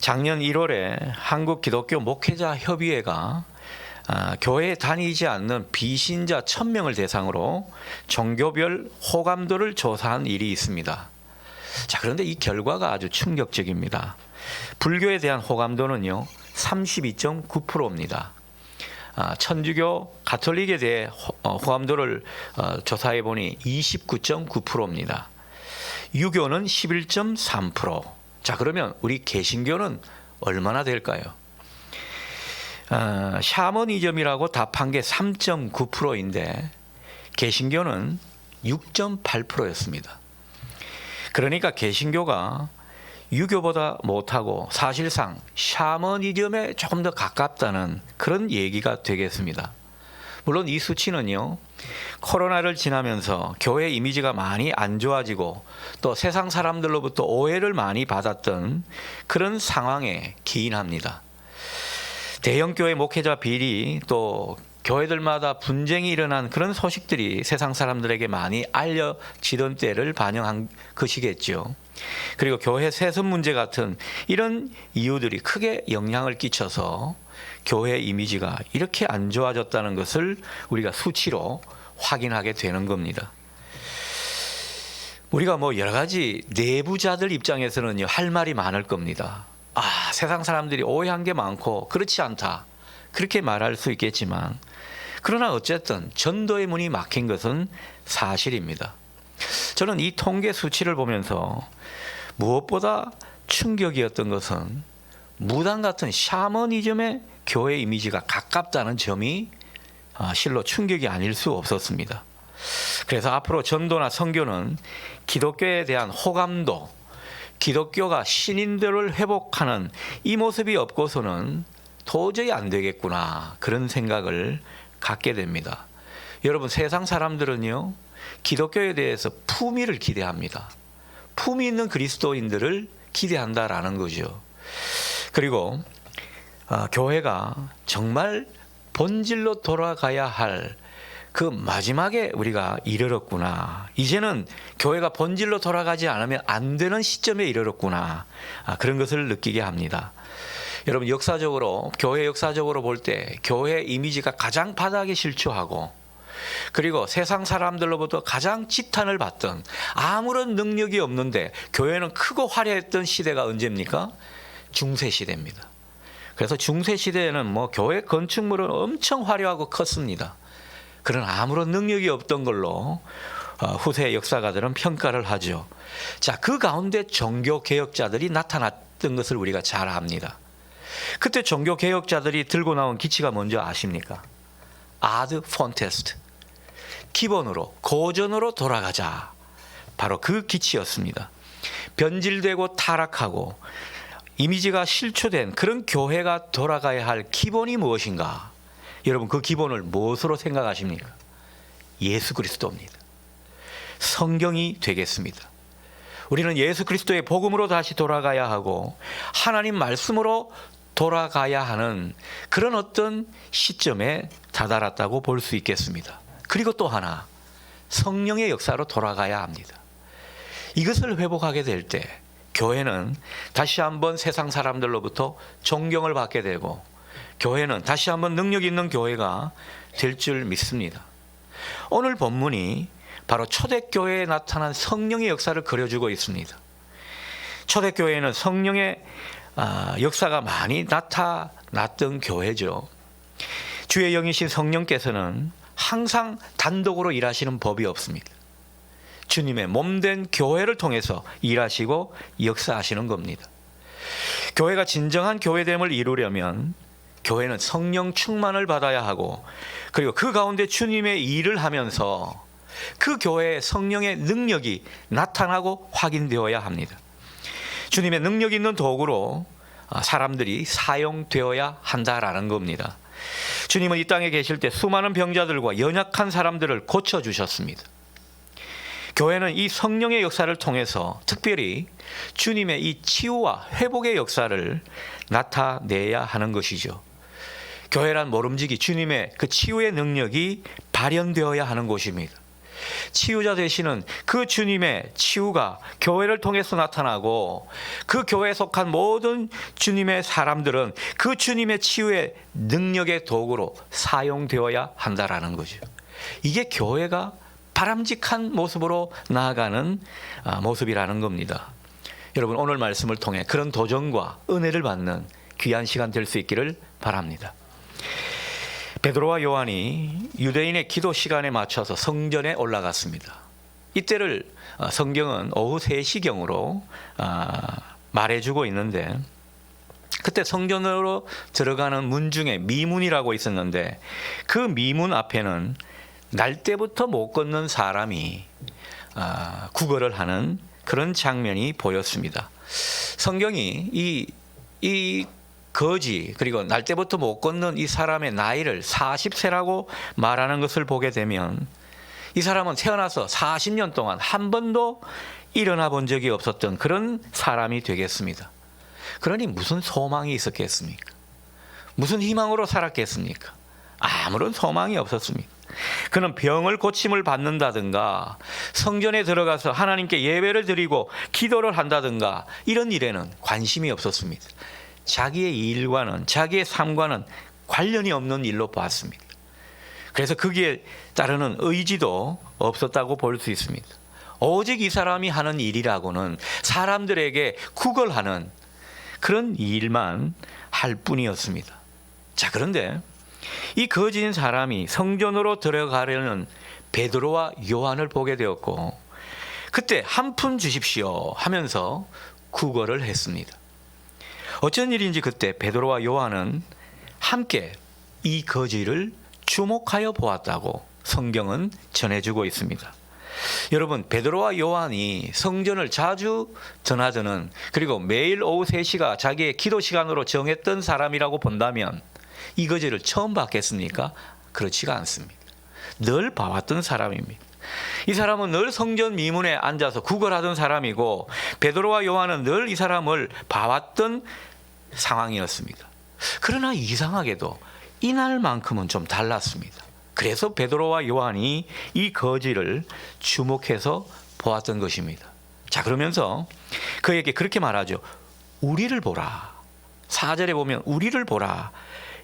작년 1월에 한국기독교 목회자 협의회가 교회에 다니지 않는 비신자 1000명을 대상으로 종교별 호감도를 조사한 일이 있습니다. 자, 그런데 이 결과가 아주 충격적입니다. 불교에 대한 호감도는요 32.9%입니다. 천주교, 가톨릭에 대해 호감도를 조사해 보니 29.9%입니다. 유교는 11.3%. 자, 그러면 우리 개신교는 얼마나 될까요? 샤머니즘이라고 답한 게 3.9%인데 개신교는 6.8%였습니다. 그러니까 개신교가 유교보다 못하고 사실상 샤머니즘에 조금 더 가깝다는 그런 얘기가 되겠습니다. 물론 이 수치는요, 코로나를 지나면서 교회 이미지가 많이 안 좋아지고 또 세상 사람들로부터 오해를 많이 받았던 그런 상황에 기인합니다. 대형교회 목회자 비리, 또 교회들마다 분쟁이 일어난 그런 소식들이 세상 사람들에게 많이 알려지던 때를 반영한 것이겠죠. 그리고 교회 세습 문제 같은 이런 이유들이 크게 영향을 끼쳐서 교회 이미지가 이렇게 안 좋아졌다는 것을 우리가 수치로 확인하게 되는 겁니다. 우리가 여러 가지 내부자들 입장에서는요, 할 말이 많을 겁니다. 세상 사람들이 오해한 게 많고 그렇지 않다, 그렇게 말할 수 있겠지만, 그러나 어쨌든 전도의 문이 막힌 것은 사실입니다. 저는 이 통계 수치를 보면서 무엇보다 충격이었던 것은 무당 같은 샤머니즘의 교회 이미지가 가깝다는 점이 실로 충격이 아닐 수 없었습니다. 그래서 앞으로 전도나 선교는 기독교에 대한 호감도, 기독교가 신인들을 회복하는 이 모습이 없고서는 도저히 안 되겠구나, 그런 생각을 갖게 됩니다. 여러분, 세상 사람들은요, 기독교에 대해서 품위를 기대합니다. 품위 있는 그리스도인들을 기대한다라는 거죠. 그리고 교회가 정말 본질로 돌아가야 할 그 마지막에 우리가 이르렀구나. 이제는 교회가 본질로 돌아가지 않으면 안 되는 시점에 이르렀구나. 그런 것을 느끼게 합니다. 여러분, 역사적으로, 교회 역사적으로 볼 때 교회 이미지가 가장 바닥에 실추하고, 그리고 세상 사람들로부터 가장 지탄을 받던, 아무런 능력이 없는데 교회는 크고 화려했던 시대가 언제입니까? 중세시대입니다. 그래서 중세시대에는 교회 건축물은 엄청 화려하고 컸습니다. 그러나 아무런 능력이 없던 걸로 후세 역사가들은 평가를 하죠. 자, 그 가운데 종교개혁자들이 나타났던 것을 우리가 잘 압니다. 그때 종교개혁자들이 들고 나온 기치가 뭔지 아십니까? 아드 폰테스트, 기본으로, 고전으로 돌아가자. 바로 그 기치였습니다. 변질되고 타락하고 이미지가 실추된 그런 교회가 돌아가야 할 기본이 무엇인가? 여러분, 그 기본을 무엇으로 생각하십니까? 예수 그리스도입니다. 성경이 되겠습니다. 우리는 예수 그리스도의 복음으로 다시 돌아가야 하고 하나님 말씀으로 돌아가야 하는 그런 어떤 시점에 다다랐다고 볼 수 있겠습니다. 그리고 또 하나, 성령의 역사로 돌아가야 합니다. 이것을 회복하게 될 때 교회는 다시 한번 세상 사람들로부터 존경을 받게 되고, 교회는 다시 한번 능력 있는 교회가 될 줄 믿습니다. 오늘 본문이 바로 초대교회에 나타난 성령의 역사를 그려주고 있습니다. 초대교회는 성령의 역사가 많이 나타났던 교회죠. 주의 영이신 성령께서는 항상 단독으로 일하시는 법이 없습니다. 주님의 몸된 교회를 통해서 일하시고 역사하시는 겁니다. 교회가 진정한 교회됨을 이루려면 교회는 성령 충만을 받아야 하고, 그리고 그 가운데 주님의 일을 하면서 그 교회의 성령의 능력이 나타나고 확인되어야 합니다. 주님의 능력 있는 도구로 사람들이 사용되어야 한다라는 겁니다. 주님은 이 땅에 계실 때 수많은 병자들과 연약한 사람들을 고쳐주셨습니다. 교회는 이 성령의 역사를 통해서 특별히 주님의 이 치유와 회복의 역사를 나타내야 하는 것이죠. 교회란 모름지기 주님의 그 치유의 능력이 발현되어야 하는 곳입니다. 치유자 되시는 그 주님의 치유가 교회를 통해서 나타나고 그 교회에 속한 모든 주님의 사람들은 그 주님의 치유의 능력의 도구로 사용되어야 한다라는 거죠. 이게 교회가 바람직한 모습으로 나아가는 모습이라는 겁니다. 여러분, 오늘 말씀을 통해 그런 도전과 은혜를 받는 귀한 시간 될 수 있기를 바랍니다. 베드로와 요한이 유대인의 기도 시간에 맞춰서 성전에 올라갔습니다. 이때를 성경은 오후 3시경으로 말해주고 있는데, 그때 성전으로 들어가는 문 중에 미문이라고 있었는데, 그 미문 앞에는 날 때부터 못 걷는 사람이 구걸을 하는 그런 장면이 보였습니다. 성경이 이 거지, 그리고 날 때부터 못 걷는 이 사람의 나이를 40세라고 말하는 것을 보게 되면, 이 사람은 태어나서 40년 동안 한 번도 일어나 본 적이 없었던 그런 사람이 되겠습니다. 그러니 무슨 소망이 있었겠습니까? 무슨 희망으로 살았겠습니까? 아무런 소망이 없었습니다. 그는 병을 고침을 받는다든가 성전에 들어가서 하나님께 예배를 드리고 기도를 한다든가 이런 일에는 관심이 없었습니다. 자기의 일과는, 자기의 삶과는 관련이 없는 일로 보았습니다. 그래서 거기에 따르는 의지도 없었다고 볼 수 있습니다. 오직 이 사람이 하는 일이라고는 사람들에게 구걸하는 그런 일만 할 뿐이었습니다. 자, 그런데 이 거지인 사람이 성전으로 들어가려는 베드로와 요한을 보게 되었고, 그때 한 푼 주십시오 하면서 구걸을 했습니다. 어쩐 일인지 그때 베드로와 요한은 함께 이 거지를 주목하여 보았다고 성경은 전해주고 있습니다. 여러분, 베드로와 요한이 성전을 자주 드나드는, 그리고 매일 오후 3시가 자기의 기도 시간으로 정했던 사람이라고 본다면 이 거지를 처음 봤겠습니까? 그렇지가 않습니다. 늘 봐왔던 사람입니다. 이 사람은 늘 성전 미문에 앉아서 구걸하던 사람이고, 베드로와 요한은 늘 이 사람을 봐왔던 상황이었습니다. 그러나 이상하게도 이날만큼은 좀 달랐습니다. 그래서 베드로와 요한이 이 거지를 주목해서 보았던 것입니다. 자, 그러면서 그에게 그렇게 말하죠. 우리를 보라. 4절에 보면 우리를 보라.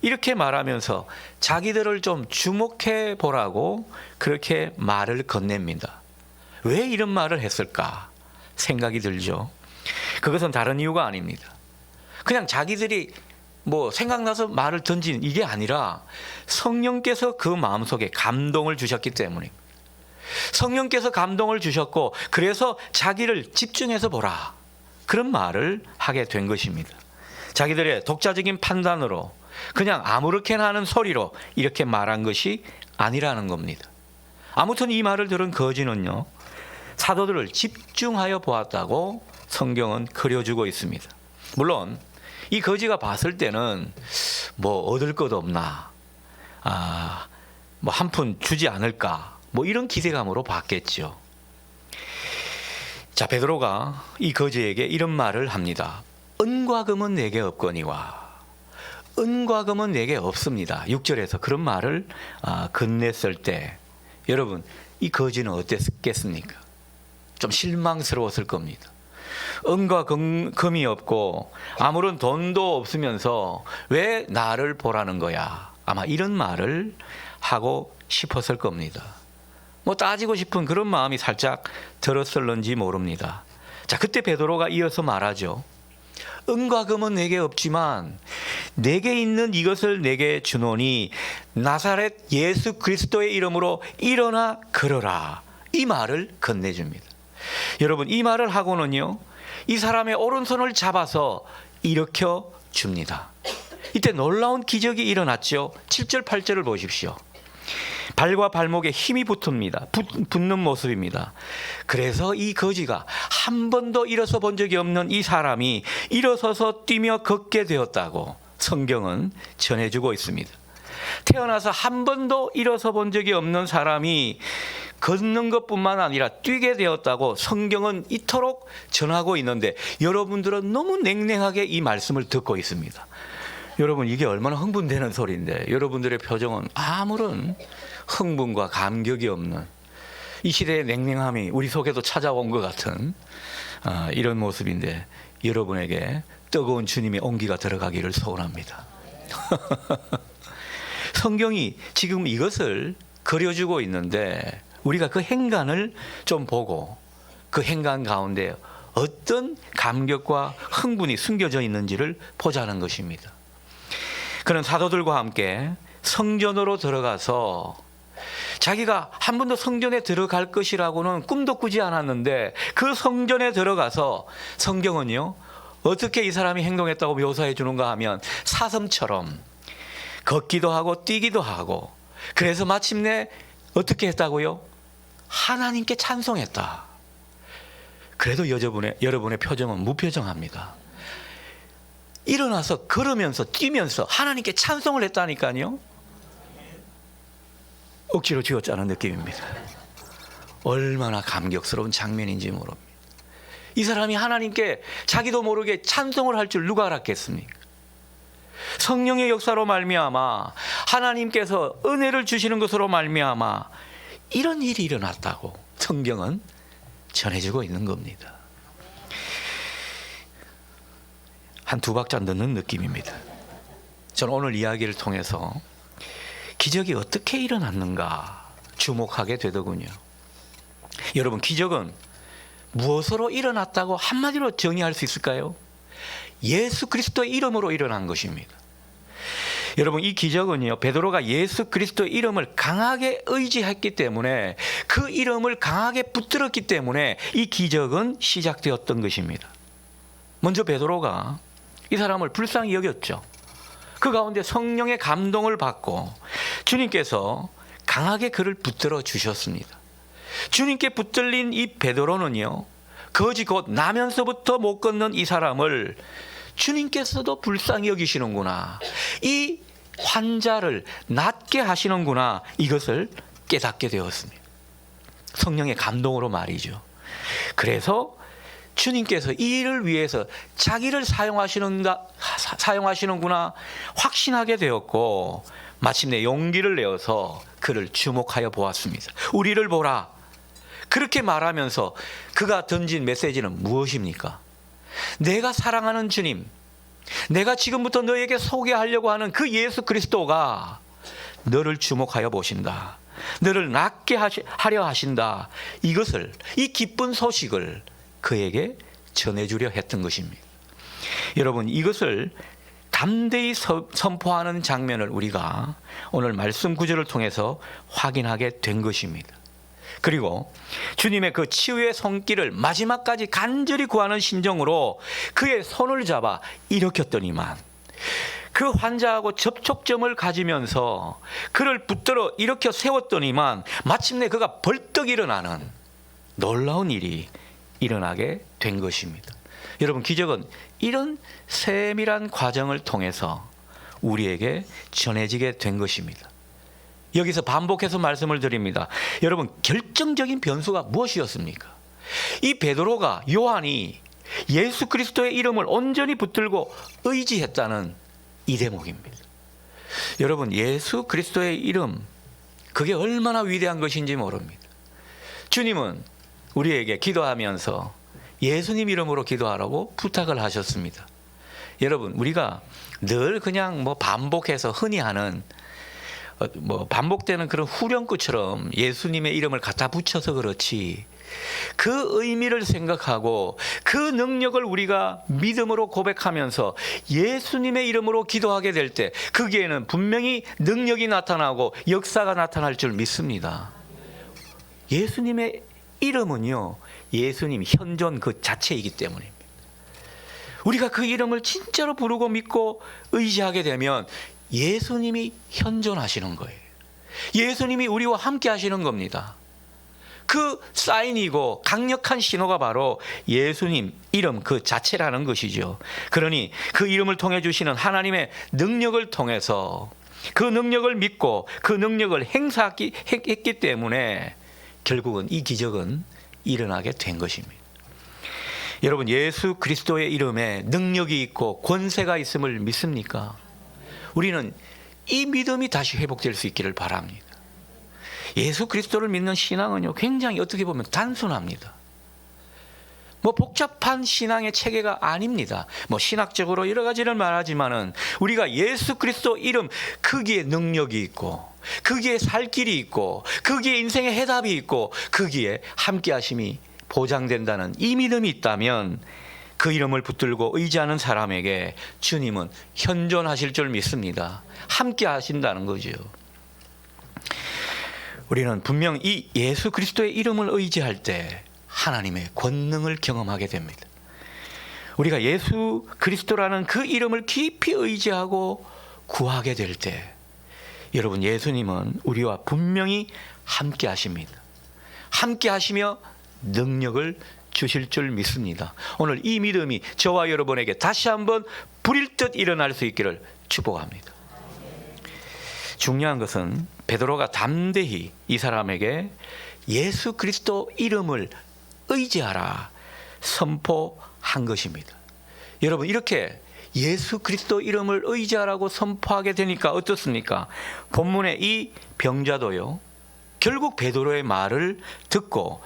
이렇게 말하면서 자기들을 좀 주목해 보라고 그렇게 말을 건넵니다. 왜 이런 말을 했을까 생각이 들죠. 그것은 다른 이유가 아닙니다. 그냥 자기들이 생각나서 말을 던진 이게 아니라 성령께서 그 마음속에 감동을 주셨기 때문입니다. 성령께서 감동을 주셨고, 그래서 자기를 집중해서 보라, 그런 말을 하게 된 것입니다. 자기들의 독자적인 판단으로 그냥 아무렇게나 하는 소리로 이렇게 말한 것이 아니라는 겁니다. 아무튼 이 말을 들은 거지는요, 사도들을 집중하여 보았다고 성경은 그려주고 있습니다. 물론 이 거지가 봤을 때는 얻을 것 없나, 한 푼 주지 않을까, 이런 기대감으로 봤겠죠. 자, 베드로가 이 거지에게 이런 말을 합니다. 은과 금은 내게 없거니와. 은과 금은 내게 없습니다. 6절에서 그런 말을 건넸을 때, 여러분, 이 거지는 어땠겠습니까? 좀 실망스러웠을 겁니다. 은과 금이 없고 아무런 돈도 없으면서 왜 나를 보라는 거야? 아마 이런 말을 하고 싶었을 겁니다. 따지고 싶은 그런 마음이 살짝 들었을런지 모릅니다. 자, 그때 베드로가 이어서 말하죠. 은과 금은 내게 없지만 내게 있는 이것을 내게 주노니 나사렛 예수 그리스도의 이름으로 일어나 걸어라. 이 말을 건네줍니다. 여러분, 이 말을 하고는요, 이 사람의 오른손을 잡아서 일으켜 줍니다. 이때 놀라운 기적이 일어났죠. 7절 8절을 보십시오. 발과 발목에 힘이 붙는 모습입니다. 그래서 이 거지가 한 번도 일어서 본 적이 없는 이 사람이 일어서서 뛰며 걷게 되었다고 성경은 전해주고 있습니다. 태어나서 한 번도 일어서 본 적이 없는 사람이 걷는 것뿐만 아니라 뛰게 되었다고 성경은 이토록 전하고 있는데, 여러분들은 너무 냉랭하게 이 말씀을 듣고 있습니다. 여러분, 이게 얼마나 흥분되는 소리인데 여러분들의 표정은 아무런 흥분과 감격이 없는, 이 시대의 냉랭함이 우리 속에도 찾아온 것 같은 이런 모습인데 여러분에게 뜨거운 주님의 온기가 들어가기를 소원합니다. 성경이 지금 이것을 그려주고 있는데 우리가 그 행간을 좀 보고 그 행간 가운데 어떤 감격과 흥분이 숨겨져 있는지를 보자는 것입니다. 그런 사도들과 함께 성전으로 들어가서 자기가 한 번도 성전에 들어갈 것이라고는 꿈도 꾸지 않았는데 그 성전에 들어가서 성경은요 어떻게 이 사람이 행동했다고 묘사해 주는가 하면 사슴처럼 걷기도 하고 뛰기도 하고 그래서 마침내 어떻게 했다고요? 하나님께 찬송했다. 그래도 여러분의 표정은 무표정합니다. 일어나서 걸으면서 뛰면서 하나님께 찬송을 했다니까요. 억지로 쥐어짜는 느낌입니다. 얼마나 감격스러운 장면인지 모릅니다. 이 사람이 하나님께 자기도 모르게 찬송을 할 줄 누가 알았겠습니까? 성령의 역사로 말미암아 하나님께서 은혜를 주시는 것으로 말미암아 이런 일이 일어났다고 성경은 전해지고 있는 겁니다. 한 두 박자 넣는 느낌입니다. 저는 오늘 이야기를 통해서 기적이 어떻게 일어났는가 주목하게 되더군요. 여러분, 기적은 무엇으로 일어났다고 한마디로 정의할 수 있을까요? 예수 그리스도의 이름으로 일어난 것입니다. 여러분, 이 기적은요, 베드로가 예수 그리스도의 이름을 강하게 의지했기 때문에 그 이름을 강하게 붙들었기 때문에 이 기적은 시작되었던 것입니다. 먼저 베드로가 이 사람을 불쌍히 여겼죠. 그 가운데 성령의 감동을 받고 주님께서 강하게 그를 붙들어 주셨습니다. 주님께 붙들린 이 베드로는요, 거지 곧 나면서부터 못 걷는 이 사람을 주님께서도 불쌍히 여기시는구나, 이 환자를 낫게 하시는구나, 이것을 깨닫게 되었습니다. 성령의 감동으로 말이죠. 그래서 주님께서 이 일을 위해서 자기를 사용하시는구나 확신하게 되었고, 마침내 용기를 내어서 그를 주목하여 보았습니다. 우리를 보라. 그렇게 말하면서 그가 던진 메시지는 무엇입니까? 내가 사랑하는 주님, 내가 지금부터 너에게 소개하려고 하는 그 예수 그리스도가 너를 주목하여 보신다. 너를 낫게 하려 하신다. 이것을, 이 기쁜 소식을 그에게 전해주려 했던 것입니다. 여러분, 이것을 담대히 선포하는 장면을 우리가 오늘 말씀 구절을 통해서 확인하게 된 것입니다. 그리고 주님의 그 치유의 손길을 마지막까지 간절히 구하는 심정으로 그의 손을 잡아 일으켰더니만, 그 환자하고 접촉점을 가지면서 그를 붙들어 일으켜 세웠더니만 마침내 그가 벌떡 일어나는 놀라운 일이 일어나게 된 것입니다. 여러분, 기적은 이런 세밀한 과정을 통해서 우리에게 전해지게 된 것입니다. 여기서 반복해서 말씀을 드립니다. 여러분, 결정적인 변수가 무엇이었습니까? 이 베드로가, 요한이 예수 그리스도의 이름을 온전히 붙들고 의지했다는 이 대목입니다. 여러분, 예수 그리스도의 이름, 그게 얼마나 위대한 것인지 모릅니다. 주님은 우리에게 기도하면서 예수님 이름으로 기도하라고 부탁을 하셨습니다. 여러분, 우리가 늘 그냥 반복해서 흔히 하는 반복되는 그런 후렴구처럼 예수님의 이름을 갖다 붙여서 그렇지, 그 의미를 생각하고 그 능력을 우리가 믿음으로 고백하면서 예수님의 이름으로 기도하게 될 때 거기에는 분명히 능력이 나타나고 역사가 나타날 줄 믿습니다. 예수님의 이름은요, 예수님 현존 그 자체이기 때문입니다. 우리가 그 이름을 진짜로 부르고 믿고 의지하게 되면 예수님이 현존하시는 거예요. 예수님이 우리와 함께 하시는 겁니다. 그 사인이고 강력한 신호가 바로 예수님 이름 그 자체라는 것이죠. 그러니 그 이름을 통해 주시는 하나님의 능력을 통해서 그 능력을 믿고 그 능력을 행사했기 때문에 결국은 이 기적은 일어나게 된 것입니다. 여러분, 예수 그리스도의 이름에 능력이 있고 권세가 있음을 믿습니까? 우리는 이 믿음이 다시 회복될 수 있기를 바랍니다. 예수 그리스도를 믿는 신앙은요, 굉장히 어떻게 보면 단순합니다. 뭐 복잡한 신앙의 체계가 아닙니다. 뭐 신학적으로 여러 가지를 말하지만은 우리가 예수 그리스도 이름, 거기에 능력이 있고, 거기에 살 길이 있고, 거기에 인생의 해답이 있고, 거기에 함께 하심이 보장된다는 이 믿음이 있다면 그 이름을 붙들고 의지하는 사람에게 주님은 현존하실 줄 믿습니다. 함께 하신다는 거죠. 우리는 분명 이 예수 그리스도의 이름을 의지할 때 하나님의 권능을 경험하게 됩니다. 우리가 예수 그리스도라는 그 이름을 깊이 의지하고 구하게 될 때, 여러분, 예수님은 우리와 분명히 함께 하십니다. 함께 하시며 능력을 주실 줄 믿습니다. 오늘 이 믿음이 저와 여러분에게 다시 한번 불일 듯 일어날 수 있기를 축복합니다. 중요한 것은 베드로가 담대히 이 사람에게 예수 그리스도 이름을 의지하라 선포한 것입니다. 여러분, 이렇게 예수 그리스도 이름을 의지하라고 선포하게 되니까 어떻습니까? 본문의 이 병자도요, 결국 베드로의 말을 듣고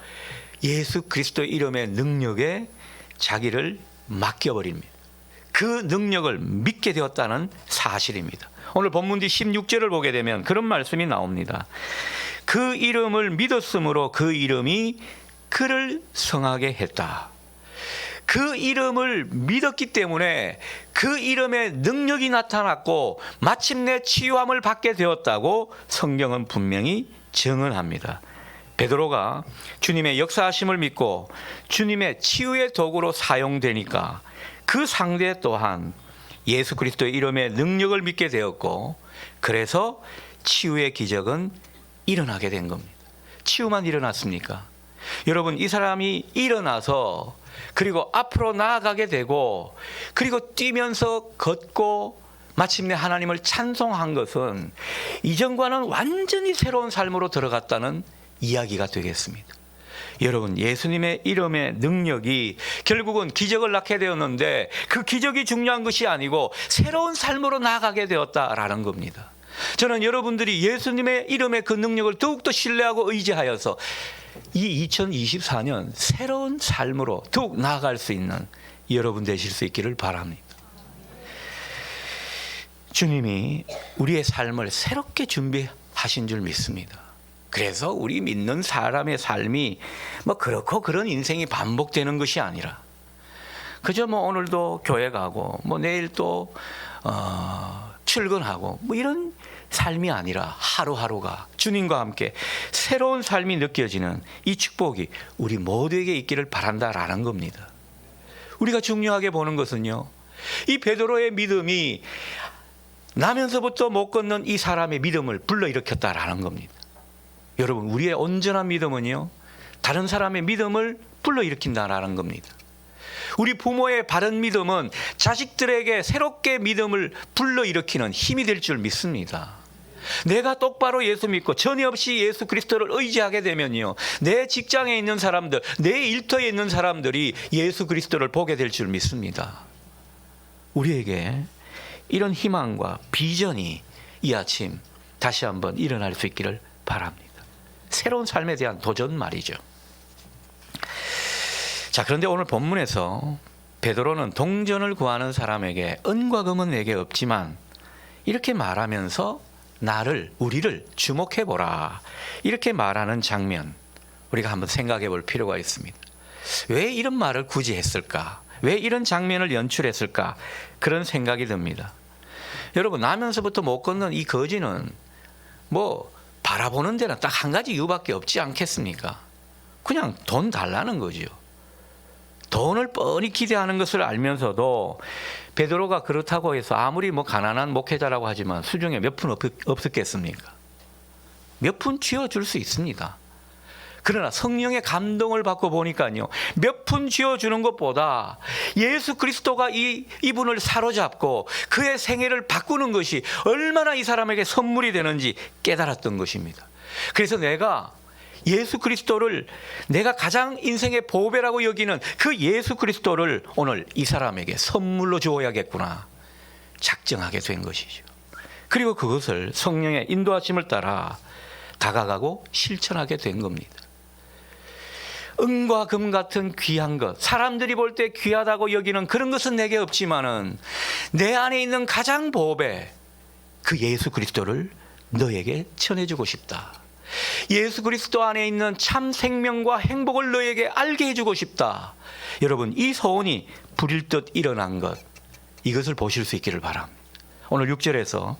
예수 그리스도 이름의 능력에 자기를 맡겨버립니다. 그 능력을 믿게 되었다는 사실입니다. 오늘 본문 뒤 16절을 보게 되면 그런 말씀이 나옵니다. 그 이름을 믿었으므로 그 이름이 그를 성하게 했다. 그 이름을 믿었기 때문에 그 이름의 능력이 나타났고 마침내 치유함을 받게 되었다고 성경은 분명히 증언합니다. 베드로가 주님의 역사하심을 믿고 주님의 치유의 도구로 사용되니까 그 상대 또한 예수 그리스도의 이름의 능력을 믿게 되었고, 그래서 치유의 기적은 일어나게 된 겁니다. 치유만 일어났습니까? 여러분, 이 사람이 일어나서 그리고 앞으로 나아가게 되고 그리고 뛰면서 걷고 마침내 하나님을 찬송한 것은 이전과는 완전히 새로운 삶으로 들어갔다는 이야기가 되겠습니다. 여러분, 예수님의 이름의 능력이 결국은 기적을 낳게 되었는데 그 기적이 중요한 것이 아니고 새로운 삶으로 나아가게 되었다라는 겁니다. 저는 여러분들이 예수님의 이름의 그 능력을 더욱더 신뢰하고 의지하여서 이 2024년 새로운 삶으로 더욱 나아갈 수 있는 여러분 되실 수 있기를 바랍니다. 주님이 우리의 삶을 새롭게 준비하신 줄 믿습니다. 그래서 우리 믿는 사람의 삶이 뭐 그렇고 그런 인생이 반복되는 것이 아니라 그저 뭐 오늘도 교회 가고 뭐 내일 또 출근하고 뭐 이런 삶이 아니라 하루하루가 주님과 함께 새로운 삶이 느껴지는 이 축복이 우리 모두에게 있기를 바란다라는 겁니다. 우리가 중요하게 보는 것은요, 이 베드로의 믿음이 나면서부터 못 걷는 이 사람의 믿음을 불러일으켰다라는 겁니다. 여러분, 우리의 온전한 믿음은요, 다른 사람의 믿음을 불러일으킨다라는 겁니다. 우리 부모의 바른 믿음은 자식들에게 새롭게 믿음을 불러일으키는 힘이 될 줄 믿습니다. 내가 똑바로 예수 믿고 전혀 없이 예수 그리스도를 의지하게 되면요, 내 직장에 있는 사람들, 내 일터에 있는 사람들이 예수 그리스도를 보게 될 줄 믿습니다. 우리에게 이런 희망과 비전이 이 아침 다시 한번 일어날 수 있기를 바랍니다. 새로운 삶에 대한 도전 말이죠. 자, 그런데 오늘 본문에서 베드로는 동전을 구하는 사람에게 은과 금은 내게 없지만 이렇게 말하면서 우리를 주목해 보라, 이렇게 말하는 장면, 우리가 한번 생각해 볼 필요가 있습니다. 왜 이런 말을 굳이 했을까? 왜 이런 장면을 연출했을까? 그런 생각이 듭니다. 여러분, 나면서부터 못 걷는 이 거지는 뭐 바라보는 데는 딱 한 가지 이유밖에 없지 않겠습니까? 그냥 돈 달라는 거지요. 돈을 뻔히 기대하는 것을 알면서도 베드로가 그렇다고 해서 아무리 뭐 가난한 목회자라고 하지만 수중에 몇 푼 없었겠습니까? 몇 푼 쥐어줄 수 있습니다. 그러나 성령의 감동을 받고 보니까요, 몇 푼 쥐어주는 것보다 예수 그리스도가 이분을 사로잡고 그의 생애를 바꾸는 것이 얼마나 이 사람에게 선물이 되는지 깨달았던 것입니다. 그래서 내가 예수 그리스도를 내가 가장 인생의 보배라고 여기는 그 예수 그리스도를 오늘 이 사람에게 선물로 주어야겠구나 작정하게 된 것이죠. 그리고 그것을 성령의 인도하심을 따라 다가가고 실천하게 된 겁니다. 은과 금 같은 귀한 것, 사람들이 볼 때 귀하다고 여기는 그런 것은 내게 없지만은 내 안에 있는 가장 보배, 그 예수 그리스도를 너에게 전해주고 싶다. 예수 그리스도 안에 있는 참 생명과 행복을 너에게 알게 해주고 싶다. 여러분, 이 소원이 불일 듯 일어난 것, 이것을 보실 수 있기를 바랍니다. 오늘 6절에서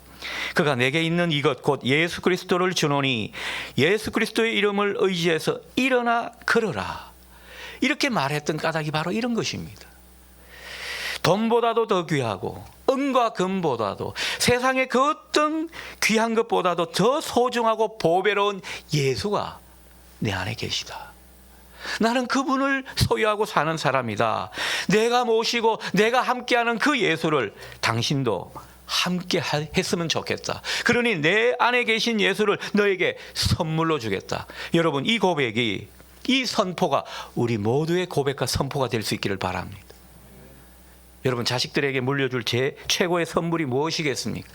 그가 내게 있는 이것 곧 예수 그리스도를 주노니 예수 그리스도의 이름을 의지해서 일어나 걸어라. 이렇게 말했던 까닭이 바로 이런 것입니다. 돈보다도 더 귀하고 은과 금보다도 세상의 그 어떤 귀한 것보다도 더 소중하고 보배로운 예수가 내 안에 계시다. 나는 그분을 소유하고 사는 사람이다. 내가 모시고 내가 함께하는 그 예수를 당신도 함께 했으면 좋겠다. 그러니 내 안에 계신 예수를 너에게 선물로 주겠다. 여러분, 이 고백이, 이 선포가 우리 모두의 고백과 선포가 될 수 있기를 바랍니다. 여러분, 자식들에게 물려줄 제 최고의 선물이 무엇이겠습니까?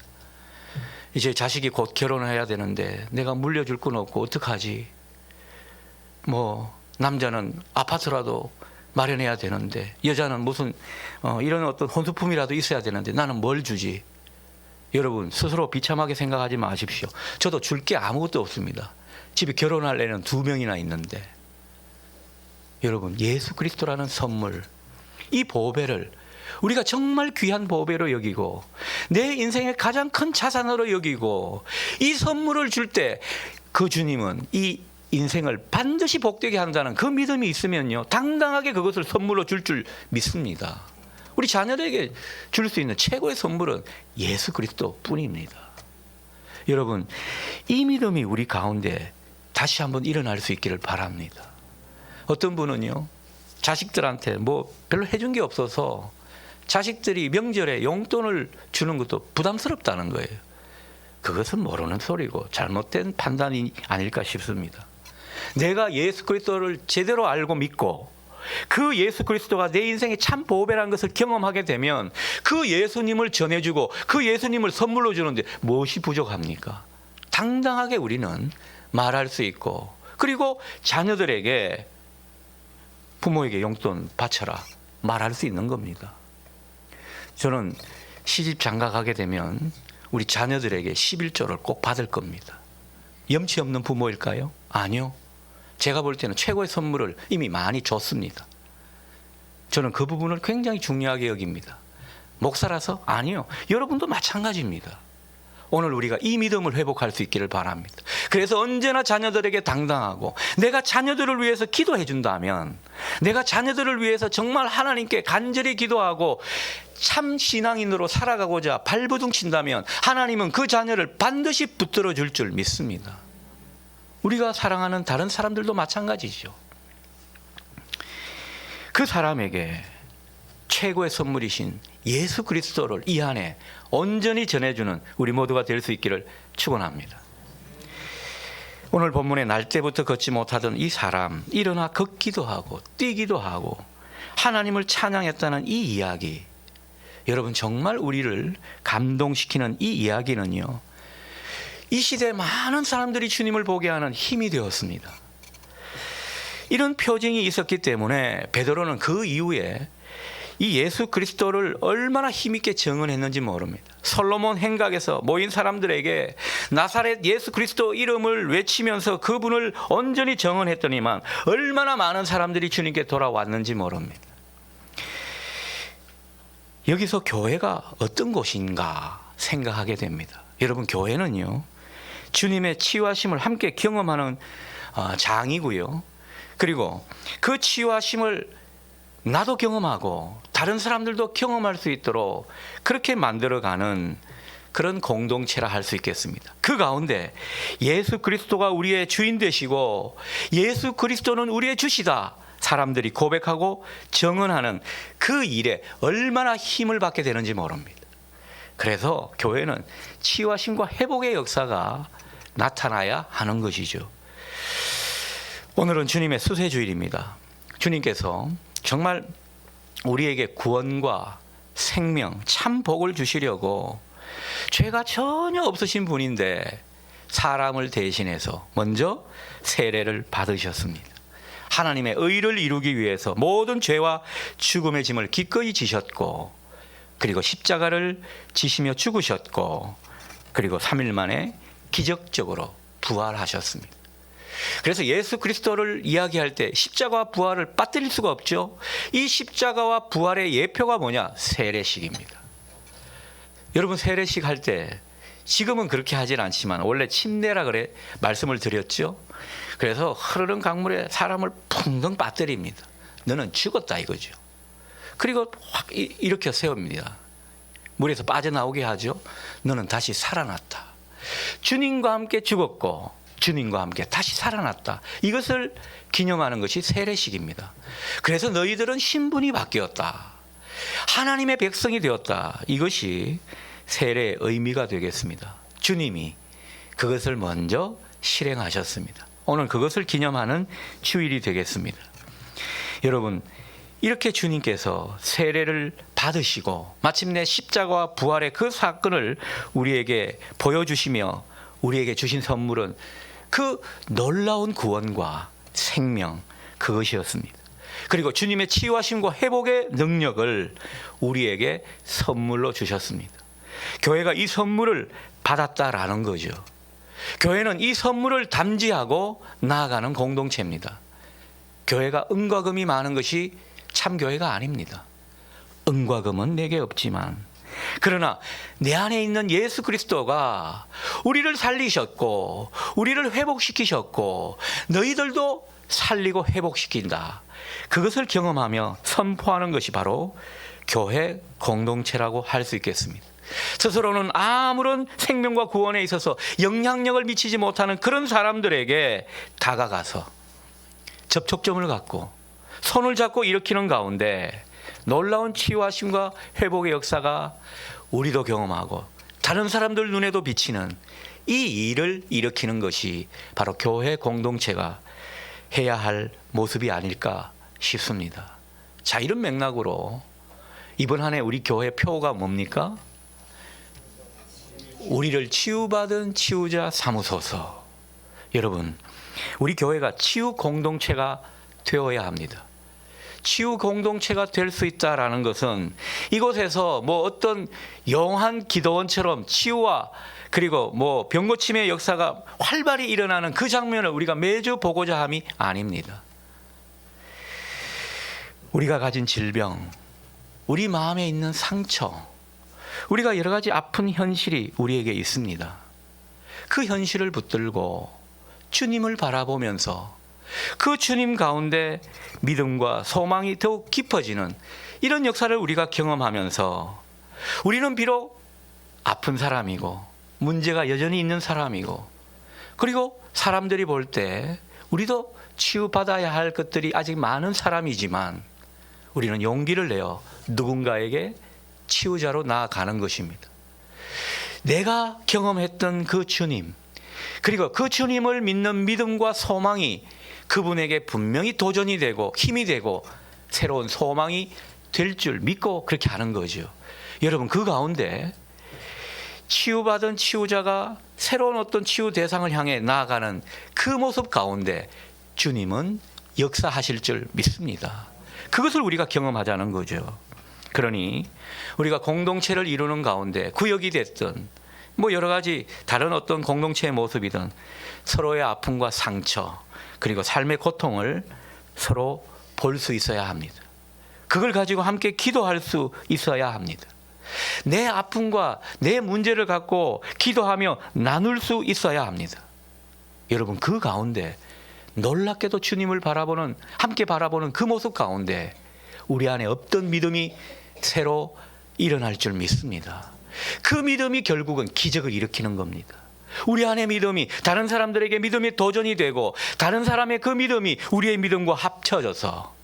이제 자식이 곧 결혼을 해야 되는데 내가 물려줄 건 없고 어떡하지? 남자는 아파트라도 마련해야 되는데 여자는 무슨 이런 어떤 혼수품이라도 있어야 되는데 나는 뭘 주지? 여러분, 스스로 비참하게 생각하지 마십시오. 저도 줄 게 아무것도 없습니다. 집에 결혼할 애는 2명이나 있는데, 여러분, 예수 그리스도라는 선물, 이 보배를 우리가 정말 귀한 보배로 여기고 내 인생의 가장 큰 자산으로 여기고 이 선물을 줄 때 그 주님은 이 인생을 반드시 복되게 한다는 그 믿음이 있으면요, 당당하게 그것을 선물로 줄 믿습니다. 우리 자녀들에게 줄 수 있는 최고의 선물은 예수 그리스도 뿐입니다. 여러분, 이 믿음이 우리 가운데 다시 한번 일어날 수 있기를 바랍니다. 어떤 분은요, 자식들한테 별로 해준 게 없어서 자식들이 명절에 용돈을 주는 것도 부담스럽다는 거예요. 그것은 모르는 소리고 잘못된 판단이 아닐까 싶습니다. 내가 예수 그리스도를 제대로 알고 믿고 그 예수 그리스도가 내 인생의 참 보배라는 것을 경험하게 되면 그 예수님을 전해주고 그 예수님을 선물로 주는데 무엇이 부족합니까? 당당하게 우리는 말할 수 있고, 그리고 자녀들에게 부모에게 용돈 바쳐라 말할 수 있는 겁니다. 저는 시집 장가가게 되면 우리 자녀들에게 11조를 꼭 받을 겁니다. 염치 없는 부모일까요? 아니요. 제가 볼 때는 최고의 선물을 이미 많이 줬습니다. 저는 그 부분을 굉장히 중요하게 여깁니다. 목사라서? 아니요. 여러분도 마찬가지입니다. 오늘 우리가 이 믿음을 회복할 수 있기를 바랍니다. 그래서 언제나 자녀들에게 당당하고, 내가 자녀들을 위해서 기도해 준다면, 내가 자녀들을 위해서 정말 하나님께 간절히 기도하고 참 신앙인으로 살아가고자 발버둥 친다면 하나님은 그 자녀를 반드시 붙들어 줄 줄 믿습니다. 우리가 사랑하는 다른 사람들도 마찬가지죠. 그 사람에게 최고의 선물이신 예수 그리스도를 이 안에 온전히 전해주는 우리 모두가 될 수 있기를 축원합니다. 오늘 본문에 날 때부터 걷지 못하던 이 사람, 일어나 걷기도 하고 뛰기도 하고 하나님을 찬양했다는 이 이야기, 여러분, 정말 우리를 감동시키는 이 이야기는요, 이 시대에 많은 사람들이 주님을 보게 하는 힘이 되었습니다. 이런 표징이 있었기 때문에 베드로는 그 이후에 이 예수 그리스도를 얼마나 힘있게 증언했는지 모릅니다. 솔로몬 행각에서 모인 사람들에게 나사렛 예수 그리스도 이름을 외치면서 그분을 온전히 증언했더니만 얼마나 많은 사람들이 주님께 돌아왔는지 모릅니다. 여기서 교회가 어떤 곳인가 생각하게 됩니다. 여러분, 교회는요, 주님의 치유하심을 함께 경험하는 장이고요, 그리고 그 치유하심을 나도 경험하고 다른 사람들도 경험할 수 있도록 그렇게 만들어가는 그런 공동체라 할 수 있겠습니다. 그 가운데 예수 그리스도가 우리의 주인 되시고 예수 그리스도는 우리의 주시다 사람들이 고백하고 증언하는 그 일에 얼마나 힘을 받게 되는지 모릅니다. 그래서 교회는 치유하심과 회복의 역사가 나타나야 하는 것이죠. 오늘은 주님의 수세주일입니다. 주님께서 정말 우리에게 구원과 생명, 참 복을 주시려고 죄가 전혀 없으신 분인데 사람을 대신해서 먼저 세례를 받으셨습니다. 하나님의 의를 이루기 위해서 모든 죄와 죽음의 짐을 기꺼이 지셨고, 그리고 십자가를 지시며 죽으셨고, 그리고 3일 만에 기적적으로 부활하셨습니다. 그래서 예수 그리스도를 이야기할 때 십자가와 부활을 빠뜨릴 수가 없죠. 이 십자가와 부활의 예표가 뭐냐? 세례식입니다. 여러분, 세례식 할 때 지금은 그렇게 하진 않지만 원래 침례라 그래 말씀을 드렸죠. 그래서 흐르는 강물에 사람을 풍덩 빠뜨립니다. 너는 죽었다 이거죠. 그리고 확 일으켜 세웁니다. 물에서 빠져나오게 하죠. 너는 다시 살아났다. 주님과 함께 죽었고 주님과 함께 다시 살아났다. 이것을 기념하는 것이 세례식입니다. 그래서 너희들은 신분이 바뀌었다. 하나님의 백성이 되었다. 이것이 세례의 의미가 되겠습니다. 주님이 그것을 먼저 실행하셨습니다. 오늘 그것을 기념하는 주일이 되겠습니다. 여러분, 이렇게 주님께서 세례를 받으시고 마침내 십자가와 부활의 그 사건을 우리에게 보여주시며 우리에게 주신 선물은 그 놀라운 구원과 생명, 그것이었습니다. 그리고 주님의 치유하심과 회복의 능력을 우리에게 선물로 주셨습니다. 교회가 이 선물을 받았다라는 거죠. 교회는 이 선물을 담지하고 나아가는 공동체입니다. 교회가 은과 금이 많은 것이 참 교회가 아닙니다. 은과 금은 내게 없지만, 그러나 내 안에 있는 예수 그리스도가 우리를 살리셨고 우리를 회복시키셨고 너희들도 살리고 회복시킨다. 그것을 경험하며 선포하는 것이 바로 교회 공동체라고 할 수 있겠습니다. 스스로는 아무런 생명과 구원에 있어서 영향력을 미치지 못하는 그런 사람들에게 다가가서 접촉점을 갖고 손을 잡고 일으키는 가운데 놀라운 치유하심과 회복의 역사가 우리도 경험하고 다른 사람들 눈에도 비치는 이 일을 일으키는 것이 바로 교회 공동체가 해야 할 모습이 아닐까 싶습니다. 자, 이런 맥락으로 이번 한 해 우리 교회 표어가 뭡니까? 우리를 치유받은 치유자 삼으소서. 여러분, 우리 교회가 치유 공동체가 되어야 합니다. 치유 공동체가 될 수 있다라는 것은 이곳에서 뭐 어떤 영한 기도원처럼 치유와 그리고 뭐 병고침의 역사가 활발히 일어나는 그 장면을 우리가 매주 보고자 함이 아닙니다. 우리가 가진 질병, 우리 마음에 있는 상처, 우리가 여러 가지 아픈 현실이 우리에게 있습니다. 그 현실을 붙들고 주님을 바라보면서 그 주님 가운데 믿음과 소망이 더욱 깊어지는 이런 역사를 우리가 경험하면서 우리는 비록 아픈 사람이고 문제가 여전히 있는 사람이고 그리고 사람들이 볼 때 우리도 치유받아야 할 것들이 아직 많은 사람이지만 우리는 용기를 내어 누군가에게 치유자로 나아가는 것입니다. 내가 경험했던 그 주님, 그리고 그 주님을 믿는 믿음과 소망이 그분에게 분명히 도전이 되고 힘이 되고 새로운 소망이 될 줄 믿고 그렇게 하는 거죠. 여러분, 그 가운데 치유받은 치유자가 새로운 어떤 치유 대상을 향해 나아가는 그 모습 가운데 주님은 역사하실 줄 믿습니다. 그것을 우리가 경험하자는 거죠. 그러니 우리가 공동체를 이루는 가운데 구역이 됐든 뭐 여러 가지 다른 어떤 공동체의 모습이든 서로의 아픔과 상처 그리고 삶의 고통을 서로 볼 수 있어야 합니다. 그걸 가지고 함께 기도할 수 있어야 합니다. 내 아픔과 내 문제를 갖고 기도하며 나눌 수 있어야 합니다. 여러분, 그 가운데 놀랍게도 주님을 바라보는, 함께 바라보는 그 모습 가운데 우리 안에 없던 믿음이 새로 일어날 줄 믿습니다. 그 믿음이 결국은 기적을 일으키는 겁니다. 우리 안의 믿음이 다른 사람들에게 믿음의 도전이 되고 다른 사람의 그 믿음이 우리의 믿음과 합쳐져서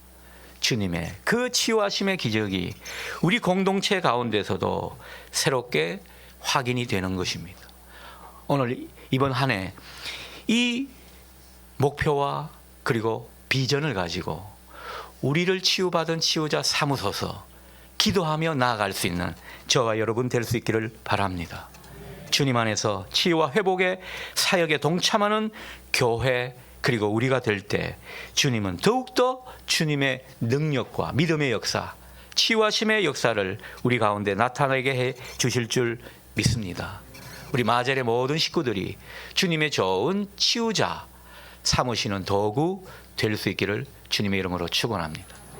주님의 그 치유하심의 기적이 우리 공동체 가운데서도 새롭게 확인이 되는 것입니다. 오늘 이번 한 해 이 목표와 그리고 비전을 가지고 우리를 치유받은 치유자 삼으소서 기도하며 나아갈 수 있는 저와 여러분 될 수 있기를 바랍니다. 주님 안에서 치유와 회복의 사역에 동참하는 교회 그리고 우리가 될 때 주님은 더욱더 주님의 능력과 믿음의 역사, 치유하심의 역사를 우리 가운데 나타나게 해 주실 줄 믿습니다. 우리 마젤의 모든 식구들이 주님의 좋은 치유자 삼으시는 도구 될 수 있기를 주님의 이름으로 축원합니다.